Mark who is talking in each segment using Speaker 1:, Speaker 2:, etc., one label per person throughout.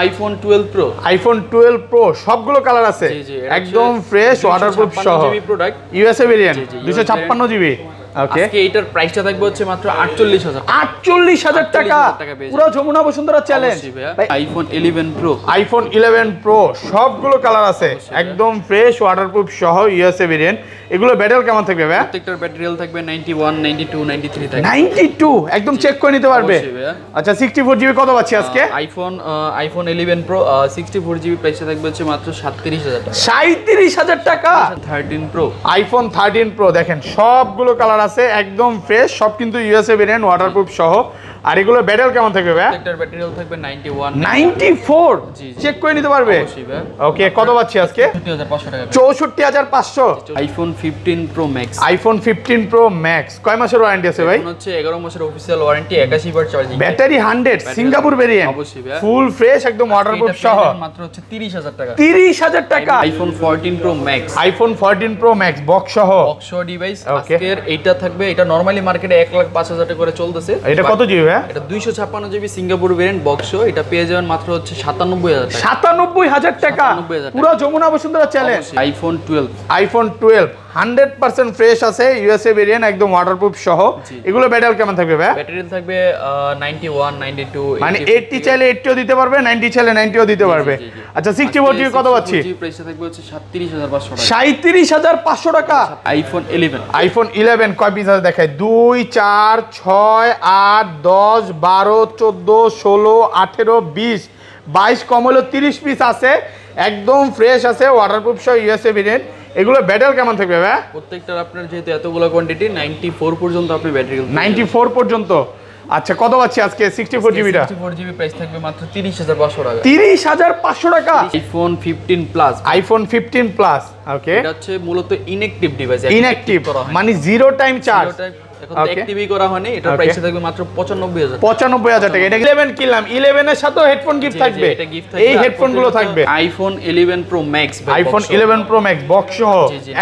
Speaker 1: IPhone 12 pro,
Speaker 2: iPhone 12 pro সবগুলো colour আছে, একদম ফ্রেশ ওয়াটারপ্রুফ সহ,
Speaker 1: প্রোডাক্ট,
Speaker 2: ইউএসএ ভেরিয়েন্ট 256 জিবি। ওকে,
Speaker 1: আজকে এটার প্রাইসটা থাকবে হচ্ছে মাত্র 48000 টাকা।
Speaker 2: 48000 টাকা পুরো Jamuna Bashundhara challenge.
Speaker 1: IPhone 11 pro,
Speaker 2: iPhone 11 pro সবগুলো কালার আছে, একদম ফ্রেশ ওয়াটারপ্রুফ সহ, ইউএসএ ভেরিয়েন্ট। এগুলো ব্যাটারি কেমন থাকবে ভাই?
Speaker 1: প্রত্যেকটার ব্যাটারি হেলথ থাকবে 91, 92, 93 থাকবে।
Speaker 2: 92 একদম চেক করে নিতে পারবে। আচ্ছা 64 জিবি কত পাচ্ছি আজকে?
Speaker 1: আইফোন 11 প্রো 64 জিবি প্রাইসটা থাকবে হচ্ছে মাত্র 37000 টাকা।
Speaker 2: 37000 টাকা।
Speaker 1: 13 প্রো,
Speaker 2: আইফোন 13 প্রো দেখেন সবগুলো কালার আছে, একদম ফ্রেশ, সব কিন্তু ইউএসএ ভেরিয়েন্ট ওয়াটারপ্রুফ সহ। আর এগুলো ব্যাটারি কেমন থাকবে ভাই?
Speaker 1: প্রত্যেকটার ব্যাটারি হেলথ থাকবে 91,
Speaker 2: 94 চেক করে নিতে পারবে। ওকে, কত পাচ্ছি আজকে?
Speaker 1: 64500 টাকা।
Speaker 2: 64500।
Speaker 1: IPhone 15 pro max,
Speaker 2: iPhone 15 pro max কয় মাসের ওয়ারেন্টি আছে ভাই?
Speaker 1: হচ্ছে 11 মাসের অফিশিয়াল ওয়ারেন্টি, 81 বার চার্জিং,
Speaker 2: ব্যাটারি 100, সিঙ্গাপুর ভেরিয়েন্ট,
Speaker 1: অবশ্যই ভাই,
Speaker 2: ফুল ফ্রেশ একদম ওয়াটারপ্রুফ সহ,
Speaker 1: মাত্র হচ্ছে 30000 টাকা।
Speaker 2: 30000 টাকা।
Speaker 1: IPhone 14 pro max,
Speaker 2: iPhone 14 pro max box সহ,
Speaker 1: ডিভাইস। আজকের এইটা থাকবে, এটা নরমালি মার্কেটে 1,05,000 টাকা করে চলতেছে।
Speaker 2: এটা কত জিবি ভাই?
Speaker 1: এটা 256 জিবি সিঙ্গাপুর ভেরিয়েন্ট বক্স। এটা পেয়ে যাবেন মাত্র হচ্ছে 97000 টাকা।
Speaker 2: 97000 টাকা পুরো Jamuna Bashundhara challenge.
Speaker 1: IPhone 12,
Speaker 2: iPhone 12 100% fresh আছে, ইউএসএ ভেরিয়েন্ট একদম ওয়াটারপ্রুফ সহ। এগুলো ব্যাটারি কেমন থাকবে ভাই?
Speaker 1: ব্যাটারি থাকবে 91, 92,
Speaker 2: মানে 80 চাইলে 80ও দিতে পারবে, 90 চাইলে 90ও দিতে পারবে। আচ্ছা 64 জিবি কত পাচ্ছি?
Speaker 1: প্রাইসটা থাকবে হচ্ছে 37500 টাকা।
Speaker 2: 37500 টাকা।
Speaker 1: আইফোন 11,
Speaker 2: আইফোন 11 কয় পিস আছে দেখায়? 2 4 6 8 10 12 14 16 18 20 22 কম হলো 30 পিস আছে, একদম ফ্রেশ আছে, ওয়াটারপ্রুফ সহ, ইউএসএ ভেরিয়েন্ট। এগুলো ব্যাটারি কেমন থাকবে ভাই?
Speaker 1: প্রত্যেকটার আপনার যেহেতু এতগুলো কোয়ান্টিটি 94 পর্যন্ত আপনি ব্যাটারি
Speaker 2: 94 পর্যন্ত। আচ্ছা কত পাচ্ছি আজকে 64 জিবিটা?
Speaker 1: 64 জিবি প্রাইস থাকবে মাত্র 30500 টাকা।
Speaker 2: 30500 টাকা।
Speaker 1: IPhone 15 plus,
Speaker 2: iPhone 15 plus. Okay,
Speaker 1: এটা হচ্ছে মূলত ইনঅ্যাকটিভ ডিভাইস,
Speaker 2: ইনঅ্যাকটিভ মানে জিরো টাইম চার্জ,
Speaker 1: এখন তো অ্যাক্টিভই করা হয়নি। এটার প্রাইস থাকবে মাত্র 95000
Speaker 2: 95000 টাকা। এটা 11 কিনলাম, 11 এর সাথেও হেডফোন গিফট থাকবে, এই হেডফোন গুলো থাকবে।
Speaker 1: IPhone 11 pro max,
Speaker 2: iPhone 11 pro max box সহ,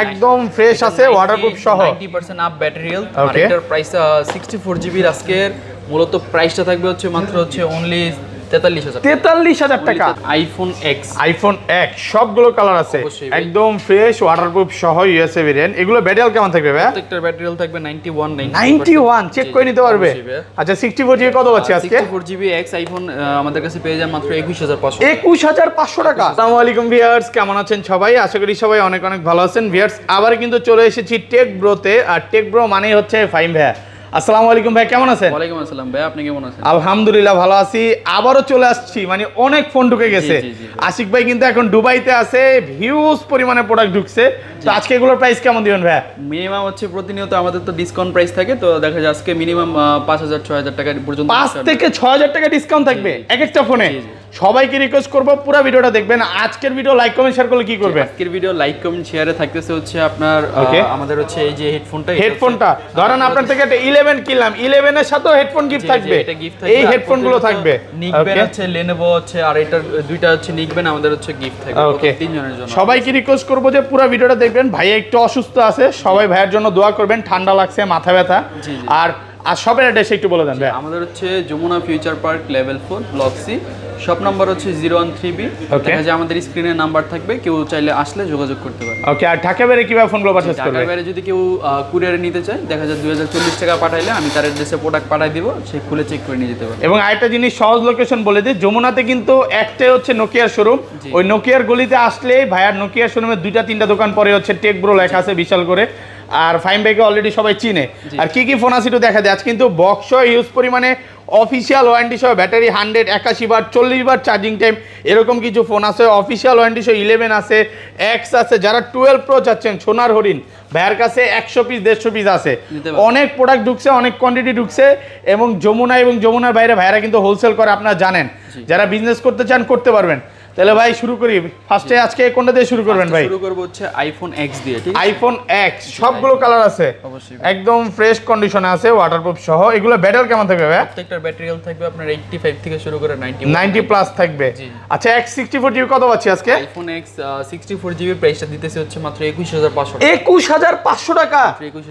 Speaker 2: একদম ফ্রেশ আছে, ওয়াটারপ্রুফ সহ,
Speaker 1: 90% আপ ব্যাটারি হেলথ। আর এটার প্রাইস 64 জিবি আজকের মূলত প্রাইসটা থাকবে হচ্ছে মাত্র হচ্ছে অনলি 43000
Speaker 2: টাকা।
Speaker 1: আইফোন এক্স,
Speaker 2: আইফোন এক্স সবগুলো কালার আছে, একদম ফ্রেশ ওয়াটারপ্রুফ সহ, ইউএসএ ভেরিয়েন্ট। এগুলো ব্যাটারি কেমন থাকবে ভাই?
Speaker 1: প্রত্যেকটার ব্যাটারি হেলথ থাকবে
Speaker 2: 91 চেক করে নিতে পারবে। আচ্ছা 64 জিবি কত পাচ্ছি আজকে?
Speaker 1: 64 জিবি এক্স আইফোন আমাদের কাছে পেয়ে যান মাত্র 21500।
Speaker 2: 21500 টাকা। আসসালামু আলাইকুম ভিউয়ার্স, কেমন আছেন সবাই? আশা করি সবাই অনেক অনেক ভালো আছেন। ভিউয়ার্স আবার কিন্তু চলে এসেছি টেক ব্রোতে, আর টেক ব্রো মানেই হচ্ছে ফাহিম ভাই। আসসালামু আলাইকুম ভাই, কেমন আছেন?
Speaker 1: ওয়ালাইকুম আসসালাম ভাই, আপনি কেমন আছেন?
Speaker 2: আলহামদুলিল্লাহ ভালো আছি। আবারও চলে আসছি, মানে অনেক ফোন ঢুকে গেছে। আশিক ভাই কিন্তু এখন দুবাইতে আছে, হিউজ পরিমাণে প্রোডাক্ট ঢুকছে। তো আজকে এগুলোর প্রাইস কেমন দিবেন ভাই?
Speaker 1: মিনিমাম হচ্ছে প্রতিনিয়ত আমাদের তো ডিসকাউন্ট প্রাইস থাকে, তো দেখা যায় আজকে মিনিমাম 5000-6000 টাকা পর্যন্ত,
Speaker 2: 5 থেকে 6000 টাকা ডিসকাউন্ট থাকবে এক একটা ফোনে। সবাইকে রিকোয়েস্ট করব পুরো ভিডিওটা দেখবেন। আজকের ভিডিও লাইক কমেন্ট শেয়ার করলে কি করবে?
Speaker 1: আজকের ভিডিও লাইক কমেন্ট শেয়ারে থাকতেছে হচ্ছে আপনার আমাদের হচ্ছে এই যে হেডফোনটা
Speaker 2: ধরেন আপনার থেকে একটা 11 কিনলাম, 11 এর সাথেও হেডফোন গিফট থাকবে, এই হেডফোন গুলো থাকবে।
Speaker 1: নিকবেন হচ্ছে, লেনোভো হচ্ছে, আর এটার দুইটা হচ্ছে নিকবেন, আমাদের হচ্ছে গিফট থাকবে তিনজনের জন্য।
Speaker 2: সবাইকে রিকোয়েস্ট করব যে পুরো ভিডিওটা দেখবেন। ভাইয়া একটু অসুস্থ আছে, সবাই ভাইয়ের জন্য দোয়া করবেন, ঠান্ডা লাগছে, মাথা ব্যথা। আর শপের অ্যাড্রেস একটু বলে দেন ভাই।
Speaker 1: আমাদের হচ্ছে Jamuna future park level 4 block C, shop number হচ্ছে 013B। দেখা যায় আমাদের স্ক্রিনে নাম্বার থাকবে, কেউ চাইলে আসলে যোগাযোগ করতে পারে।
Speaker 2: ওকে, আর ঢাকা বাইরে কিভাবে ফোনগুলো পারচেজ করবে?
Speaker 1: ঢাকার বাইরে যদি কেউ কুরিয়ারে নিতে চায়, দেখা যায় 2040 টাকা পাঠাইলে আমি তার অ্যাড্রেসে প্রোডাক্ট পাঠিয়ে দিব, সে খুলে চেক করে নিয়ে যেতে পারে।
Speaker 2: এবং আরেকটা জিনিস সহজ লোকেশন বলে দিই, যমুনাতে কিন্তু একটাই হচ্ছে নোকিয়ার শোরুম। ওই নোকিয়ার গলিতে আসলেই ভাইয়ার নোকিয়ার শোরুমে 2-3টা দোকান পরে হচ্ছে টেক ব্রো লেখা আছে বিশাল করে। আর ফাহিম ভাইকে অলরেডি সবাই চিনে। আর কি কি ফোন আছে একটু দেখা যায়। আজ কিন্তু বক্স ইউজ পরিমাণে অফিসিয়াল ওয়ারেন্টি সহ, ব্যাটারি 100, 81 বার 40 বার চার্জিং টাইম, এরকম কিছু ফোন আছে। অফিসিয়াল ওয়ারেন্টি সহ 11 আছে, এক্স আছে। যারা 12 প্রো চাচ্ছেন, সোনার হরিণ ভাইয়ের কাছে 100 পিস 150 পিস আছে। অনেক প্রোডাক্ট ঢুকছে, অনেক কোয়ান্টিটি ঢুকছে। এবং যমুনা এবং যমুনার বাইরে ভাইয়েরা কিন্তু হোলসেল করে, আপনারা জানেন। যারা বিজনেস করতে চান করতে পারবেন। তাহলে ভাই শুরু করি ফার্স্টে আজকে কোনটা দিয়ে শুরু করবেন ভাই?
Speaker 1: শুরু করব হচ্ছে আইফোন এক্স দিয়ে, ঠিক আছে?
Speaker 2: আইফোন এক্স সবগুলো কালার আছে
Speaker 1: অবশ্যই
Speaker 2: একদম ফ্রেশ কন্ডিশনে আছে ওয়াটারপ্রুফ সহ। এগুলো ব্যাটারি কেমন থাকবে ভাই?
Speaker 1: প্রত্যেকটার ব্যাটারি হেলথ থাকবে আপনার 85 থেকে শুরু করে
Speaker 2: 90 প্লাস থাকবে। আচ্ছা এক্স 64 জিবি কত পাচ্ছি আজকে?
Speaker 1: আইফোন এক্স 64 জিবি প্রাইসটা দিতেছে হচ্ছে মাত্র 21500 টাকা।
Speaker 2: 21500 টাকা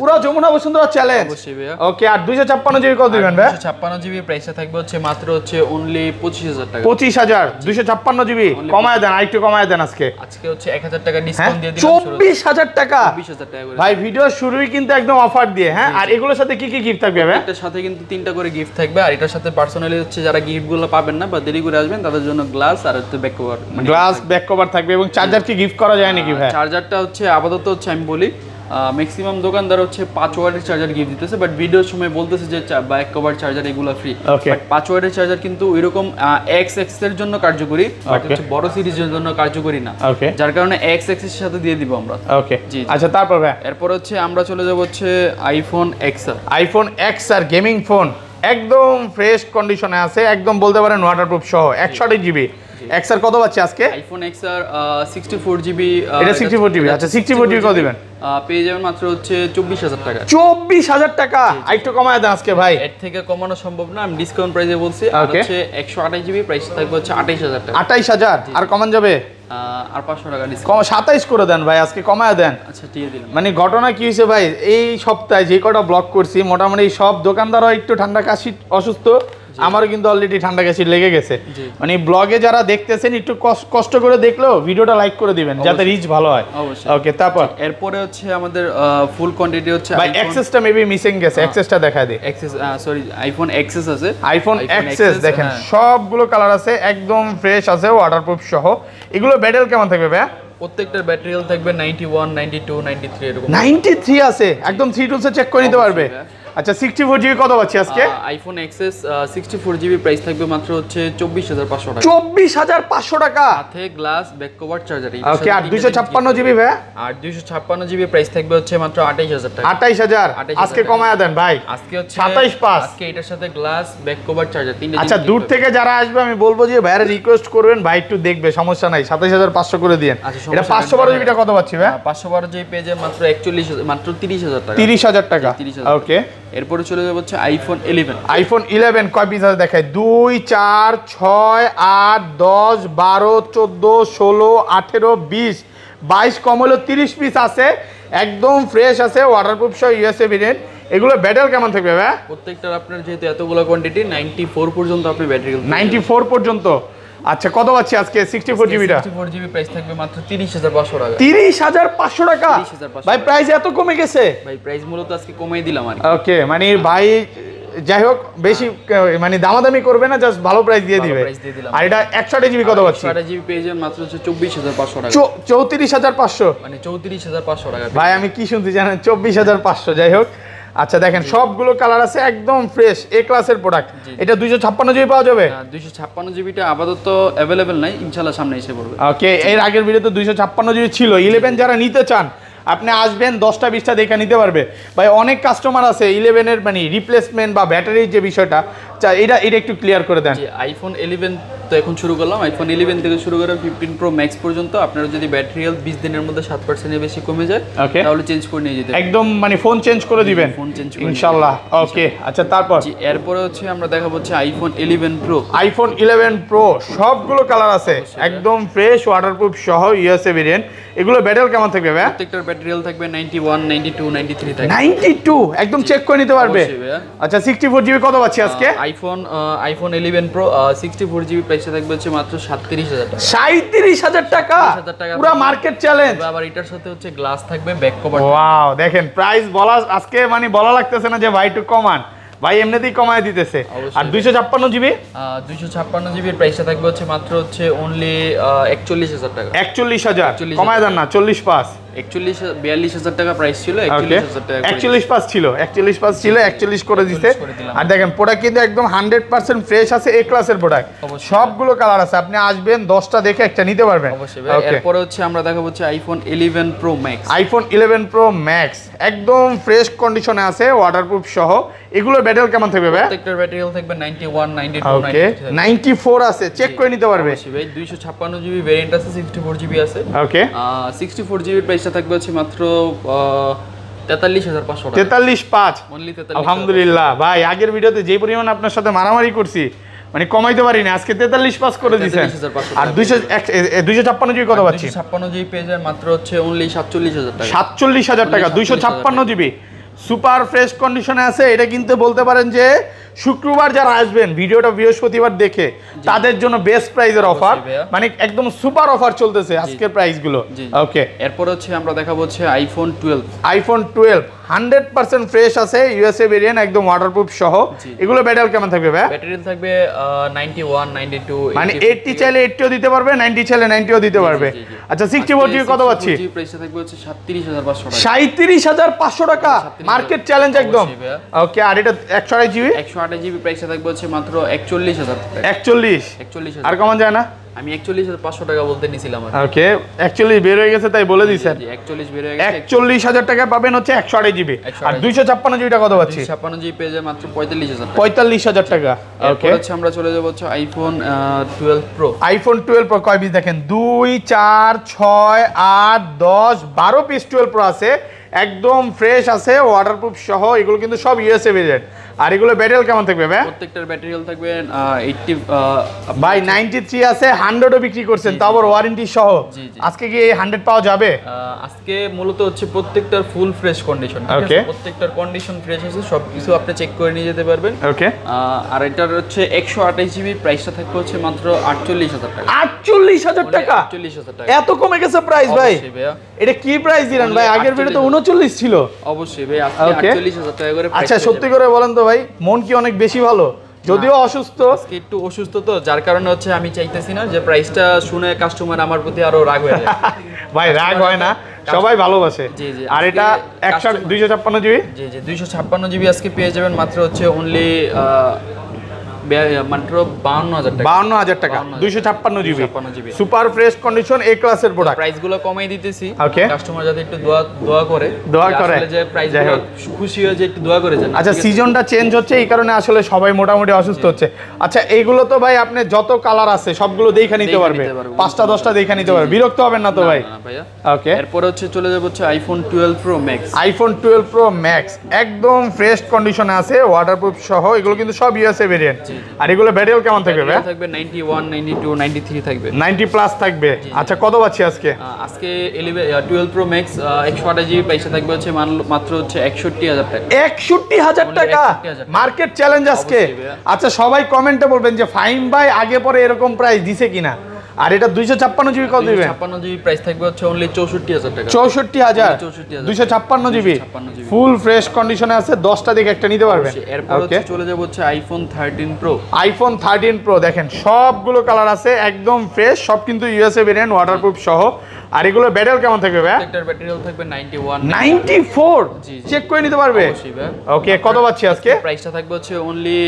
Speaker 2: পুরো যমুনা বসুন্ধরা চ্যালেঞ্জ।
Speaker 1: অবশ্যই ভাইয়া।
Speaker 2: ওকে আর 256 জিবি কত দিবেন ভাই?
Speaker 1: 256 জিবি প্রাইসটা থাকবে হচ্ছে মাত্র হচ্ছে অনলি 25000 টাকা।
Speaker 2: 25000 256 জিবি কমায় দেন, আরেকটু কমায় দেন।
Speaker 1: আজকে হচ্ছে 1000 টাকা ডিসকাউন্ট দিয়ে দিলাম।
Speaker 2: 24000 টাকা
Speaker 1: 24000 টাকা করে
Speaker 2: ভাই ভিডিও শুরুই কিন্তু একদম অফার দিয়ে। হ্যাঁ আর এগুলোর সাথে কি কি গিফট থাকবে ভাই?
Speaker 1: এটার সাথে কিন্তু 3টা করে গিফট থাকবে, আর এটার সাথে পার্সোনালি হচ্ছে যারা গিফটগুলো পাবেন না বা দেরি করে আসবেন তাদের জন্য গ্লাস আর হচ্ছে back cover,
Speaker 2: glass back cover থাকবে। এবং চার্জার কি গিফট করা যায় নাকি ভাই?
Speaker 1: চার্জারটা হচ্ছে আপাতত হচ্ছে আমি বলি ম্যাক্সিমাম দোকানদার হচ্ছে 5 ওয়াটের চার্জার গিফট দিতেছে, বাট ভিডিওর সময় বলতেছে যে ব্যাক কভার চার্জার এগুলো ফ্রি। বাট 5 ওয়াটের চার্জার কিন্তু এরকম XX এর জন্য কার্যকরী, বাট হচ্ছে বড় সিরিজের জন্য কার্যকরী না, যার কারণে XX এর সাথে দিয়ে দিব আমরা।
Speaker 2: ওকে আচ্ছা তারপর ভাই
Speaker 1: এরপর হচ্ছে আমরা চলে যাব হচ্ছে iPhone XR।
Speaker 2: IPhone XR gaming phone একদম ফ্রেশ কন্ডিশনে আছে, একদম বলতে পারেন ওয়াটারপ্রুফ সহ 128 জিবি। XR কত পাচ্ছি আজকে?
Speaker 1: IPhone XR 64 GB.
Speaker 2: এটা 64 জিবি। আচ্ছা 64 জিবি কত দিবেন?
Speaker 1: পেয়ে যাবেন মাত্র হচ্ছে 24000 টাকা।
Speaker 2: 24000 টাকা আরেকটু কমায় দেন আজকে ভাই।
Speaker 1: এর থেকে কমানো সম্ভব না, আমি ডিসকাউন্ট প্রাইসে বলছি। আর হচ্ছে 128 জিবি প্রাইস থাকবে হচ্ছে 28000 টাকা।
Speaker 2: 28000 আর কমান যাবে?
Speaker 1: আর 500 টাকা ডিসকাউন্ট।
Speaker 2: 27 করে দেন ভাই, আজকে কমায় দেন।
Speaker 1: আচ্ছা দিয়ে দিলাম।
Speaker 2: মানে ঘটনা কি হয়েছে ভাই, এই সপ্তাহে যে কটা ব্লগ করছি মোটামুটি সব দোকানদারও একটু ঠান্ডা কাশি অসুস্থ, আমারও কিন্তু অলরেডি ঠান্ডা কাশি লেগে গেছে। মানে ব্লগে যারা দেখতেছেন একটু কষ্ট করে দেখলেও ভিডিওটা লাইক করে দিবেন যাতে রিচ ভালো হয়।
Speaker 1: অবশ্যই।
Speaker 2: ওকে তারপর
Speaker 1: এরপরে হচ্ছে আমাদের ফুল কোয়ান্টিটি হচ্ছে
Speaker 2: ভাই এক্সেসটা মেবি মিসিং গেছে, এক্সেসটা দেখায় দিই।
Speaker 1: এক্সেস সরি আইফোন এক্সেস আছে।
Speaker 2: আইফোন এক্সেস দেখেন সবগুলো কালার আছে, একদম ফ্রেশ আছে ওয়াটারপ্রুফ সহ। এগুলো ব্যাটারি কেমন থাকবে ভাই?
Speaker 1: প্রত্যেকটার ব্যাটারি হেলথ থাকবে 91 92 93 এরকম।
Speaker 2: 93 আছে, একদম 3 টুলসে চেক করে নিতে পারবে। আচ্ছা 64 জিবি কত পাচ্ছি আজকে?
Speaker 1: আইফোন এক্সএস 64 জিবি প্রাইস থাকবে মাত্র হচ্ছে 24500 টাকা।
Speaker 2: 24500 টাকা
Speaker 1: সাথে গ্লাস ব্যাক কভার চার্জার।
Speaker 2: ওকে আর 256 জিবি ভাই?
Speaker 1: আর 256 জিবি প্রাইস থাকবে হচ্ছে মাত্র 28000 টাকা।
Speaker 2: 28000 আজকে কমায়া দেন ভাই।
Speaker 1: আজকে হচ্ছে
Speaker 2: 27500
Speaker 1: আজকে এটার সাথে গ্লাস ব্যাক কভার চার্জার তিনটা।
Speaker 2: আচ্ছা দূর থেকে যারা আসবে আমি বলবো যে ভাইরা রিকোয়েস্ট করবেন, ভাই একটু দেখবে, সমস্যা নাই 27500 করে দিয়েন। এটা 512 জিবিটা কত পাচ্ছি ভাই?
Speaker 1: 512 জিবি পেজে মাত্র 41000 মাত্র 30000 টাকা।
Speaker 2: 30000 টাকা ওকে।
Speaker 1: এরপরে চলে যাব হচ্ছে আইফোন 11।
Speaker 2: আইফোন 11 কয় পিস আছে দেখাই? 2 4 6 8 10 12 14 16 18 20 22 কম হলো 30 পিস আছে, একদম ফ্রেশ আছে ওয়াটারপ্রুফ সহ ইউএসএ ভেরিয়েন্ট। এগুলো ব্যাটারি কেমন থাকবে ভাই?
Speaker 1: প্রত্যেকটার আপনার যেহেতু এতগুলো কোয়ান্টিটি 94 পর্যন্ত আপনি ব্যাটারি
Speaker 2: 94 পর্যন্ত। আচ্ছা কত পাচ্ছি আজকে 64 জিবিটা?
Speaker 1: 64 জিবি প্রাইস থাকবে মাত্র 30500 টাকা।
Speaker 2: 30500 টাকা ভাই, প্রাইস এত কমে গেছে
Speaker 1: ভাই। প্রাইস মূলত আজকে কমিয়ে দিলাম আর কি।
Speaker 2: ওকে মানে ভাই যাই হোক বেশি মানে দামাদামি করবে না, জাস্ট ভালো প্রাইস দিয়ে দিবে। আর এটা 128 জিবি কত পাচ্ছি?
Speaker 1: 128 জিবি পেয়ে যাবেন মাত্র হচ্ছে 24500 টাকা।
Speaker 2: 34500
Speaker 1: মানে 34500 টাকা
Speaker 2: ভাই। আমি কি শুনতে জানেন 24500। যাই হোক আচ্ছা দেখেন সবগুলো কালার আছে, একদম ফ্রেশ এ ক্লাসের প্রোডাক্ট। এটা 256 জিবি পাওয়া যাবে?
Speaker 1: 256 জিবিটা আপাতত অ্যাভেলেবেল নাই, ইনশাআল্লাহ সামনে এসে পড়বে।
Speaker 2: ওকে এর আগের ভিডিওতে 256 জিবি ছিল। 11 যারা নিতে চান আপনি আসবেন 10টা 20টা দেখে নিতে পারবে ভাই। অনেক কাস্টমার আছে 11 এর মানে রিপ্লেসমেন্ট বা ব্যাটারির যে বিষয়টা, এটা একটু ক্লিয়ার করে দেন।
Speaker 1: আইফোন 11 তো এখন শুরু করলাম, আইফোন 11 থেকে শুরু করে 15 প্রো ম্যাক্স পর্যন্ত আপনারা যদি ব্যাটারি হেলথ 20 দিনের মধ্যে 7% এর বেশি কমে যায় তাহলে চেঞ্জ করে নিয়ে যেতে
Speaker 2: একদম মানে ফোন চেঞ্জ করে দিবেন
Speaker 1: ফোন চেঞ্জ করে
Speaker 2: ইনশাআল্লাহ। ওকে আচ্ছা তারপর
Speaker 1: এরপরে হচ্ছে আমরা দেখাবো হচ্ছে আইফোন 11 প্রো।
Speaker 2: আইফোন 11 প্রো সবগুলো কালার আছে, একদম ফ্রেশ ওয়াটারপ্রুফ সহ ইউএসএ ভেরিয়েন্ট। এগুলো ব্যাটারি কেমন থাকবে ভাই?
Speaker 1: প্রত্যেকটার ব্যাটারি হেলথ থাকবে 91 92 93 থাকবে।
Speaker 2: 92 একদম চেক করে নিতে পারবে। আচ্ছা 64 জিবি কত পাচ্ছি আজকে?
Speaker 1: আইফোন 11 প্রো 64 জিবি প্রাইসে থাকবে হচ্ছে মাত্র 37000 টাকা।
Speaker 2: 37000 টাকা পুরো মার্কেট চ্যালেঞ্জ।
Speaker 1: আবার এটার সাথে হচ্ছে গ্লাস থাকবে ব্যাক কভার।
Speaker 2: ওয়াও দেখেন প্রাইস বলা আজকে মানে বলা লাগতেছে না যে ভাই একটু কমান, ভাই এমনিতেই কমায় দিতেছে। আর 256 জিবি
Speaker 1: 256 জিবির প্রাইসটা থাকবে হচ্ছে মাত্র হচ্ছে অনলি 41000 টাকা।
Speaker 2: 41000 কমায় দেন না 40 পাস
Speaker 1: 42,000 টাকা প্রাইস ছিল, 41,000 টাকা
Speaker 2: 41 পাস ছিল, 41 করে দিতে। আর দেখেন প্রোডাক্ট কিন্তু একদম 100% ফ্রেশ আছে, এ ক্লাসের প্রোডাক্ট, সবগুলো কালার আছে। আপনি আসবেন 10টা দেখে একটা নিতে পারবেন।
Speaker 1: অবশ্যই ভাই। এরপরে হচ্ছে আমরা দেখাবো হচ্ছে iPhone 11 pro max.
Speaker 2: IPhone 11 pro max একদম ফ্রেশ কন্ডিশনে আছে, ওয়াটারপ্রুফ সহ। এগুলোর ব্যাটারি কেমন থাকবে ভাই?
Speaker 1: প্রত্যেকটার ব্যাটারি থাকবে 91, 92,
Speaker 2: ওকে 94 আছে, চেক করে নিতে পারবে।
Speaker 1: অবশ্যই ভাই। 256 জিবি ভেরিয়েন্ট আছে, 64 জিবি আছে।
Speaker 2: ওকে
Speaker 1: 64 জিবির প্রাইসটা থাকবে হচ্ছে মাত্র 43,500 টাকা।
Speaker 2: 43,500
Speaker 1: অনলি 43,000।
Speaker 2: আলহামদুলিল্লাহ ভাই, আগের ভিডিওতে যে পরিমাণ আপনার সাথে মারামারি করছি, মানে কমাইতে পারি না, আজকে 43,500 করে দিয়েছেন। আর 256 জিবি কত পাচ্ছি?
Speaker 1: 256 জিবি পেয়ে যায় মাত্র হচ্ছে অনলি 47,000 টাকা।
Speaker 2: 47,000 টাকা 256 জিবি সুপার ফ্রেশ কন্ডিশনে আছে। এটা কিন্তু বলতে পারেন যে শুক্রবার যারা আসবেন ভিডিওটা বৃহস্পতিবার দেখে তাদের জন্য বেস্ট প্রাইজের অফার, মানে একদম সুপার অফার চলতেছে আজকের প্রাইস গুলো। ওকে
Speaker 1: এরপর হচ্ছে আমরা দেখাবো হচ্ছে আইফোন 12।
Speaker 2: আইফোন 12 100% ফ্রেশ আছে, ইউএসএ ভেরিয়েন্ট, একদম ওয়াটারপ্রুফ সহ। এগুলো ব্যাটারি কেমন থাকবে ভাই?
Speaker 1: ব্যাটারি থাকবে 91, 92,
Speaker 2: মানে 80 চাইলে 80ও দিতে পারবে, 90 চাইলে 90ও দিতে পারবে। আচ্ছা 64 জিবি কত পাচ্ছি?
Speaker 1: প্রাইসটা থাকবে হচ্ছে 37,500 টাকা।
Speaker 2: 37,500 টাকা মার্কেট চ্যালেঞ্জ একদম। ওকে আর এটা 128 জিবি?
Speaker 1: 128 জিবি প্রাইসটা থাকবে হচ্ছে মাত্র 41,000 টাকা।
Speaker 2: 41 আর কমন যায় না?
Speaker 1: আমি 41,500 টাকা বলতে নিছিলাম।
Speaker 2: ওকে 41 বের হয়ে গেছে তাই বলে দিয়েছেন।
Speaker 1: 41 বের হয়ে গেছে।
Speaker 2: 41,000 টাকা পাবেন হচ্ছে 128 জিবি। আর 256 জিবিটা কত পাচ্ছি?
Speaker 1: 256 জিবি পেয়ে যায় মাত্র 45,000 টাকা।
Speaker 2: 45,000 টাকা। ওকে
Speaker 1: হচ্ছে আমরা চলে যাব হচ্ছে আইফোন 12 প্রো।
Speaker 2: আইফোন 12 প্রো কয় পিস দেখেন? 2 4 6 8 10 12 পিস 12 প্রো আছে, একদম ফ্রেশ আছে, ওয়াটারপ্রুফ সহ। এগুলো কিন্তু সব ইউএসএ ভেরিয়েন্ট। আর এগুলো ব্যাটারি কেমন থাকবে ভাই?
Speaker 1: প্রত্যেকটার ব্যাটারি হেলথ থাকবে 80
Speaker 2: ভাই 93 আছে, 100ও বিক্রি করছেন, তাও আবার ওয়ারেন্টি সহ। আজকে কি 100 পাওয়া যাবে?
Speaker 1: আজকে মূলত হচ্ছে প্রত্যেকটার ফুল ফ্রেশ কন্ডিশন, ঠিক আছে? প্রত্যেকটার কন্ডিশন ফ্রেশ আছে, সবকিছু আপনি চেক করে নিয়ে যেতে পারবেন।
Speaker 2: ওকে
Speaker 1: আর এটার হচ্ছে 128 জিবি প্রাইসটা থাকবে হচ্ছে মাত্র 48,000 টাকা।
Speaker 2: 48,000 টাকা?
Speaker 1: 48,000 টাকা।
Speaker 2: এত কমে গেছে প্রাইস ভাই? এটা কি প্রাইস দিলেন ভাই? আগের ভিডিওতে 39 ছিল।
Speaker 1: অবশ্যই ভাই, আজকে 48,000 টাকা করে।
Speaker 2: আচ্ছা সত্যি করে বলেন তো ভাই, মন কি অনেক বেশি ভালো? যদিও অসুস্থ,
Speaker 1: আজকে একটু অসুস্থ তো, যার কারণে হচ্ছে আমি চাইতেছি না যে প্রাইসটা শুনে কাস্টমার আমার প্রতি আরো রাগ হয়ে যায়।
Speaker 2: ভাই রাগ হয় না, সবাই ভালোবাসে।
Speaker 1: জি জি।
Speaker 2: আর এটা 256 জিবি?
Speaker 1: জি জি 256 জিবি আজকে পেয়ে যাবেন মাত্র হচ্ছে অনলি মাত্র 52,000 টাকা।
Speaker 2: 256 জিবি সুপার ফ্রেশ কন্ডিশন, এ ক্লাসের প্রোডাক্ট।
Speaker 1: প্রাইস গুলো কমাই দিতেছি,
Speaker 2: ওকে
Speaker 1: কাস্টমার যাতে একটু দোয়া করে যে প্রাইস গুলো খুশি হয়ে যে একটু দোয়া করে যান।
Speaker 2: আচ্ছা সিজনটা চেঞ্জ হচ্ছে, এই কারণে আসলে সবাই মোটামুটি অসুস্থ হচ্ছে। আচ্ছা এইগুলো তো ভাই আপনি যত কালার আছে সবগুলো দেখে নিতে পারবে, 5টা 10টা দেখে নিতে পারবে, বিরক্ত হবেন না তো ভাই? ওকে
Speaker 1: এরপর হচ্ছে চলে যাব হচ্ছে iPhone 12 pro max.
Speaker 2: IPhone 12 pro max একদম ফ্রেশ কন্ডিশনে আছে, ওয়াটারপ্রুফ সহ। এগুলো কিন্তু সব ইউএসএ ভেরিয়েন্ট। আর এগুলো ব্যাটারি কেমন থাকবে ভাই?
Speaker 1: থাকবে 91, 92, 93 থাকবে।
Speaker 2: 90 প্লাস থাকবে। আচ্ছা কত পাচ্ছি আজকে?
Speaker 1: আজকে 12 প্রো ম্যাক্স 128 জিবি প্রাইসটা থাকবে হচ্ছে মাত্র হচ্ছে 61,000 টাকা।
Speaker 2: 61,000 টাকা মার্কেট চ্যালেঞ্জ আজকে। আচ্ছা সবাই কমেন্টে বলবেন যে ফাহিম ভাই আগে পরে এরকম প্রাইস দিছে কিনা। আর এটা 256 জিবি কত দিবেন?
Speaker 1: 256 জিবি প্রাইস থাকবে হচ্ছে অনলি 64,000 টাকা।
Speaker 2: 64,000 256 জিবি ফুল ফ্রেশ কন্ডিশনে আছে, 10টা দেখে একটা নিতে পারবেন।
Speaker 1: এরপর হচ্ছে চলে যাব হচ্ছে আইফোন 13 প্রো।
Speaker 2: আইফোন 13 প্রো দেখেন সবগুলো কালার আছে, একদম ফ্রেশ, সব কিন্তু ইউএসএ ভেরিয়েন্ট, ওয়াটারপ্রুফ সহ। আর এগুলো ব্যাটারি কেমন থাকবে ভাই?
Speaker 1: প্রত্যেকটার ব্যাটারি হেলথ থাকবে 91,
Speaker 2: 94 চেক করে নিতে পারবে।
Speaker 1: অবশ্যই ভাই।
Speaker 2: ওকে কত পাচ্ছি আজকে?
Speaker 1: প্রাইসটা থাকবে হচ্ছে অনলি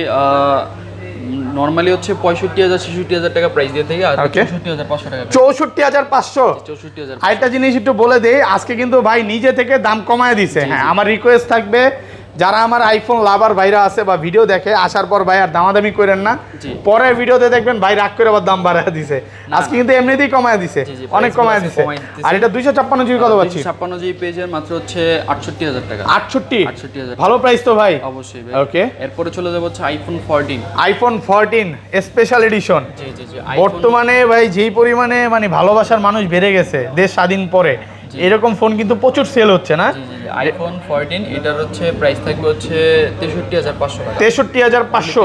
Speaker 1: নরমালি হচ্ছে 65,000 66,000 টাকা প্রাইস দিয়ে থেকে, আর 64,500 টাকা।
Speaker 2: 64,500।
Speaker 1: 64,000।
Speaker 2: আরেকটা জিনিস একটু বলে দেই, আজকে কিন্তু ভাই নিজে থেকে দাম কমায় দিছে। হ্যাঁ আমার রিকোয়েস্ট থাকবে, যারা আমার আইফোন লাভার ভাইরা আছে বা ভিডিও দেখে, আসার পর ভাই আর দামাদামি করেন না, পরের ভিডিওতে দেখবেন ভাই রাগ করে আবার দাম বাড়ায় দিছে। আজকে কিন্তু এমনিতেই কমায় দিছে, অনেক কমায় দিছে। আর এটা 256 জিবি কত পাচ্ছি?
Speaker 1: 256 জিবি পেজে মাত্র হচ্ছে 68,000 টাকা।
Speaker 2: 68,000 ভালো প্রাইস তো ভাই।
Speaker 1: অবশ্যই ভাই।
Speaker 2: ওকে
Speaker 1: এরপরে চলে যাব হচ্ছে আইফোন 14।
Speaker 2: IPhone 14 special edition.
Speaker 1: জি জি জি।
Speaker 2: বর্তমানে ভাই যেই পরিমাণে মানে ভালোবাসার মানুষ বেড়ে গেছে দেশ স্বাধীন পরে, এরকম ফোন কিন্তু প্রচুর সেল হচ্ছে না?
Speaker 1: আইফোন 14 এটার হচ্ছে প্রাইস থাকবে হচ্ছে 63,500 টাকা।
Speaker 2: 63,500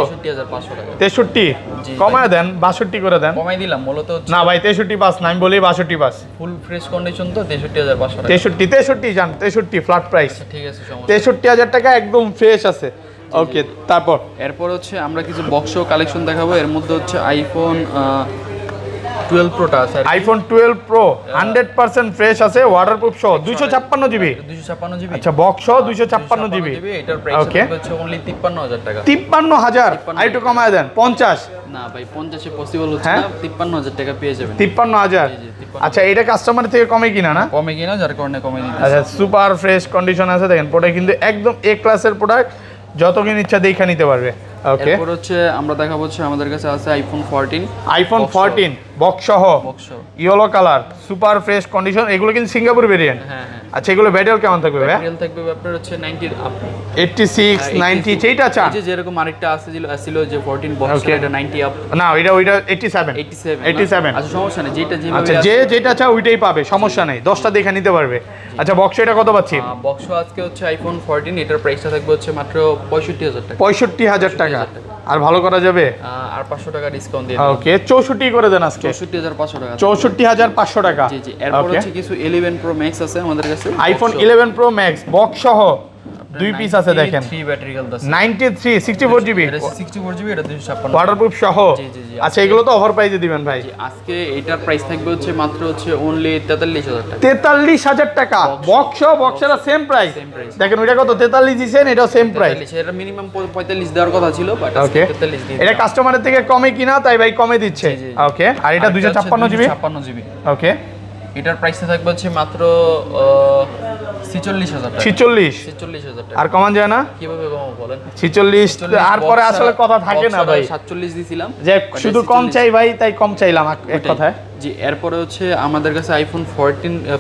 Speaker 1: টাকা।
Speaker 2: 63 কমায় দেন, 62 করে দেন।
Speaker 1: কমাই দিলাম মূলত
Speaker 2: না ভাই 63 পাস না, আমি বলি 62 পাস।
Speaker 1: ফুল ফ্রেশ কন্ডিশন তো 63,500 টাকা।
Speaker 2: 63 জান, 63 ফ্ল্যাট প্রাইস।
Speaker 1: ঠিক আছে, সমস্যা
Speaker 2: 63,000 টাকা একদম ফ্রেশ আছে। ওকে তারপর
Speaker 1: এরপর হচ্ছে আমরা কিছু বক্স কালেকশন দেখাবো। এর মধ্যে হচ্ছে আইফোন 12 প্রোটা আছে
Speaker 2: আইফোন 12 প্রো 100% ফ্রেশ আছে, ওয়াটারপ্রুফ সহ 256 জিবি।
Speaker 1: 256 জিবি,
Speaker 2: আচ্ছা বক্স সহ 256 জিবি।
Speaker 1: এটার প্রাইস হচ্ছে অনলি 53000 টাকা।
Speaker 2: 53000, আর একটু কমায় দেন 50।
Speaker 1: না ভাই 50 এ পসিবল হচ্ছে না, 53000 টাকা পেয়ে যাবেন।
Speaker 2: 53000, আচ্ছা এটা কাস্টমার থেকে কমে কিনা না?
Speaker 1: কমে কিনা, যার কারণে কমে দিতেছি।
Speaker 2: আচ্ছা সুপার ফ্রেশ কন্ডিশন আছে, দেখেন প্রোডাক্ট কিন্তু একদম এ ক্লাসের প্রোডাক্ট, যত কিন ইচ্ছা দেখে নিতে পারবে। ওকে,
Speaker 1: এরপর হচ্ছে আমরা দেখাবো হচ্ছে আমাদের কাছে আছে আইফোন 14,
Speaker 2: আইফোন 14 বক্স সহ, yellow colour, super fresh condition, এগুলো কিন্তু সিঙ্গাপুর ভেরিয়েন্ট।
Speaker 1: হ্যাঁ হ্যাঁ।
Speaker 2: আচ্ছা এগুলো ব্যাটারি কেমন থাকবে ভাই?
Speaker 1: ব্যাটারি থাকবে আপনার হচ্ছে 90 আপ,
Speaker 2: 86 90 যেটা চান।
Speaker 1: এই যে যেরকম আরেকটা ছিল যে 14 বক্স, এটা 90 আপ।
Speaker 2: না ওইটা 87।
Speaker 1: আচ্ছা সমস্যা নেই, যেটা যেভাবে
Speaker 2: আচ্ছা যেটা চাও ওইটাই পাবে, সমস্যা নেই, 10টা দেখে নিতে পারবে। আচ্ছা বক্স এটা কত পাচ্ছি?
Speaker 1: বক্স আজকে হচ্ছে আইফোন 14, এটার প্রাইসটা থাকবে হচ্ছে মাত্র 65000 টাকা।
Speaker 2: 65000 টাকা, আর ভালো করা যাবে?
Speaker 1: আর 500 টাকা ডিসকাউন্ট দিয়ে
Speaker 2: ওকে 64 করে দেন আজকে।
Speaker 1: 64500 টাকা।
Speaker 2: 64500 টাকা।
Speaker 1: জি জি। এরপর হচ্ছে কিছু 11 প্রো ম্যাক্স আছে আমাদের কাছে,
Speaker 2: আইফোন 11 প্রো ম্যাক্স বক্স সহ 2 পিস আছে দেখেন।
Speaker 1: 3 ব্যাটারি হেলথ আছে।
Speaker 2: 93 64 জিবি।
Speaker 1: এটা 64 জিবি, এটা 256।
Speaker 2: ওয়াটারপ্রুফ সহ।
Speaker 1: জি জি জি।
Speaker 2: আচ্ছা এগুলো তো অফার প্রাইসে দিবেন ভাই?
Speaker 1: জি আজকে এটার প্রাইস থাকবে হচ্ছে মাত্র হচ্ছে অনলি 43000 টাকা।
Speaker 2: 43000 টাকা বক্স সহ, বক্সের সেম প্রাইস। দেখেন ওইটা কত 43 দিবেন, এটাও সেম প্রাইস।
Speaker 1: এটা মিনিমাম 45 দেওয়ার কথা ছিল, বাট আজকে 43 দিয়ে।
Speaker 2: এটা কাস্টমারের থেকে কমে কিনা, তাই ভাই কমে দিচ্ছে। ওকে, আর এটা 256 জিবি।
Speaker 1: 256 জিবি।
Speaker 2: ওকে,
Speaker 1: এটার প্রাইসটা থাকবে হচ্ছে মাত্র 46000 টাকা।
Speaker 2: 46000
Speaker 1: টাকা।
Speaker 2: আর কমান যায় না?
Speaker 1: কিভাবে কমাবো বলেন?
Speaker 2: 46 আর পরে আসলে কথা থাকে না ভাই।
Speaker 1: 47 দিছিলাম,
Speaker 2: যে শুধু কম চাই ভাই, তাই কম চাইলাম এক কথায়।
Speaker 1: জি। এরপরে হচ্ছে আমাদের কাছে আইফোন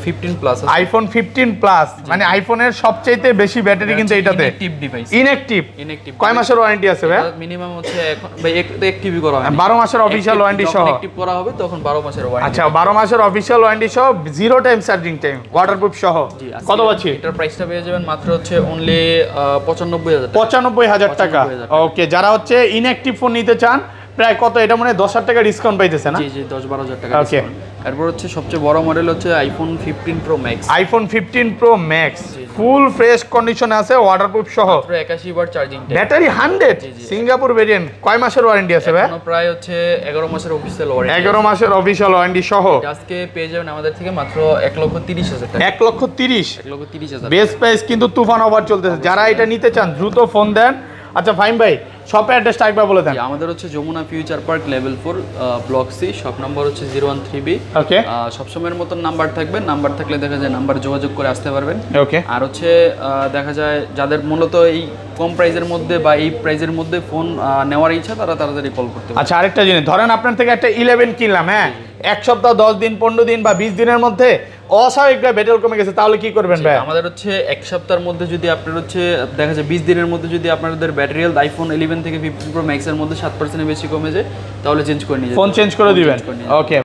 Speaker 1: 15 প্লাস আছে।
Speaker 2: আইফোন 15 প্লাস মানে আইফোনের সবচেয়ে বেশি ব্যাটারি কিন্তু এটাতে।
Speaker 1: Inactive device.
Speaker 2: ইনঅ্যাকটিভ কয় মাসের ওয়ারেন্টি আছে ভাই?
Speaker 1: মিনিমাম হচ্ছে এখন ভাই অ্যাক্টিভই করা হয়
Speaker 2: 12 মাসের অফিশিয়াল ওয়ারেন্টি সহ।
Speaker 1: অ্যাক্টিভ করা হবে তখন 12 মাসের ওয়ারেন্টি।
Speaker 2: আচ্ছা 12 মাসের অফিশিয়াল ওয়ারেন্টি সহ, 0 টাইম চার্জিং টাইম, ওয়াটারপ্রুফ সহ। কত পাচ্ছি?
Speaker 1: এটার প্রাইসটা পেয়ে যাবেন মাত্র হচ্ছে অনলি 95000 টাকা।
Speaker 2: 95000 টাকা। ওকে, যারা হচ্ছে ইনঅ্যাকটিভ ফোন নিতে চান, প্রায় কত এটা মনে হয় 10000 টাকা ডিসকাউন্ট পাইতেছে না?
Speaker 1: জি জি 10-12000 টাকা ডিসকাউন্ট। এরপর হচ্ছে সবচেয়ে বড় মডেল হচ্ছে iPhone 15 pro max.
Speaker 2: IPhone 15 pro max full fresh কন্ডিশনে আছে, ওয়াটারপ্রুফ সহ,
Speaker 1: মাত্র 81 watt charging time,
Speaker 2: battery 100, Singapore variant. কয় মাসের ওয়ারেন্টি আছে ভাই?
Speaker 1: প্রায় হচ্ছে 11 মাসের অফিশিয়াল ওয়ারেন্টি।
Speaker 2: 11 মাসের অফিশিয়াল ওয়ারেন্টি সহ
Speaker 1: আজকে পেয়ে যাবেন আমাদের থেকে মাত্র 1,30,000 টাকা।
Speaker 2: 1,30,000 বেস প্রাইস কিন্তু তুফান অফার চলতেছে, যারা এটা নিতে চান দ্রুত ফোন দেন। আচ্ছা ফাইম ভাই, শপের অ্যাড্রেসটা একবার বলে দেন।
Speaker 1: আমাদের হচ্ছে Jamuna future park level 4 block C, shop number হচ্ছে 013B।
Speaker 2: ওকে,
Speaker 1: সবসময়ের মতন নাম্বার থাকবে, নাম্বার থাকলে দেখা যায় নাম্বার যোগাযোগ করে আসতে পারবেন।
Speaker 2: ওকে,
Speaker 1: আর হচ্ছে দেখা যায় যাদের মূলত এই কম প্রাইজের মধ্যে বা এই প্রাইজের মধ্যে ফোন নেওয়ার ইচ্ছা, তারা তাড়াতাড়ি কল করতে পারে।
Speaker 2: আচ্ছা আরেকটা জিনিস, ধরেন আপনার থেকে একটা 11 কিনলাম, হ্যাঁ, এক সপ্তাহ 10 দিন 15 দিন বা 20 দিনের মধ্যে অস্বাভাবিকভাবে ব্যাটারি কমে গেছে, তাহলে কি করবেন ভাই?
Speaker 1: আমাদের হচ্ছে এক সপ্তাহের মধ্যে যদি আপনার হচ্ছে দেখা যায় 20 দিনের মধ্যে যদি আপনাদের ব্যাটারি হেলথ আইফোন 11 থেকে 15 প্রো ম্যাক্সের মধ্যে 7% বেশি কমে যায়, তাহলে চেঞ্জ করে নিয়ে
Speaker 2: ফোন চেঞ্জ করে দিবেন। ওকে।